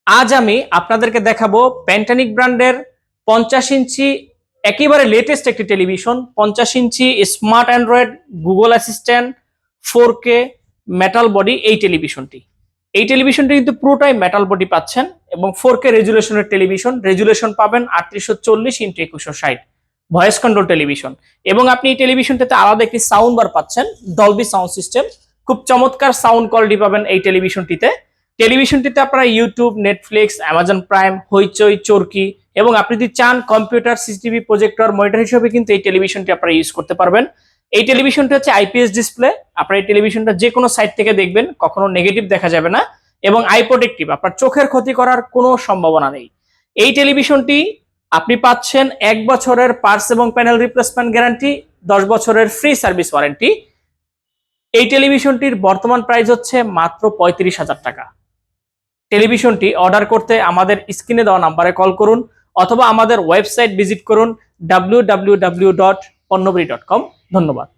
আজ আমি আপনাদেরকে দেখাবো প্যান্টানিক ব্র্যান্ডের 50 ইঞ্চি একেবারে লেটেস্ট একটি টেলিভিশন। 50 ইঞ্চি smart Android, Google assistant, 4K metal body. এই টেলিভিশনটি কিন্তু পুরোটাই মেটাল বডি পাচ্ছেন এবং 4K রেজুলেশনের টেলিভিশন। রেজুলেশন পাবেন 3840x2160, ভয়েস কন্ট্রোল টেলিভিশন। এবং আপনি এই টেলিভিশনটাতে আলাদা একটি সাউন্ড বার পাচ্ছেন, ডলবি সাউন্ড সিস্টেম। খুব চমৎকার সাউন্ড কোয়ালিটি পাবেন এই টেলিভিশনটিতে আপনারা ইউটিউব, নেটফ্লিক্স, অ্যামাজন প্রাইম, হইচই, চরকি এবং আপনি যদি চান কম্পিউটার, সিসিটিভি, প্রজেক্টর, মনিটর হিসেবে কিন্তু এই টেলিভিশনটি আপনারা ইউজ করতে পারবেন। এই টেলিভিশনটি হচ্ছে আইপিএস ডিসপ্লে। আপনারা এই টেলিভিশনটা যে কোনো সাইড থেকে দেখবেন, কখনো নেগেটিভ দেখা যাবে না এবং আই প্রোটেক্টিভ, আপনার চোখের ক্ষতি করার কোনো সম্ভাবনা নেই। এই টেলিভিশনটি আপনি পাচ্ছেন 1 বছরের পার্টস এবং প্যানেল রিপ্লেসমেন্ট গ্যারান্টি, 10 বছরের ফ্রি সার্ভিস ওয়ারেন্টি। এই টেলিভিশনটির বর্তমান প্রাইস হচ্ছে মাত্র 35,000 টাকা। টেলিভিশনটি অর্ডার করতে আমাদের স্ক্রিনে দেওয়া নাম্বারে কল করুন অথবা আমাদের ওয়েবসাইট ভিজিট করুন www.ponnobri.com। ধন্যবাদ।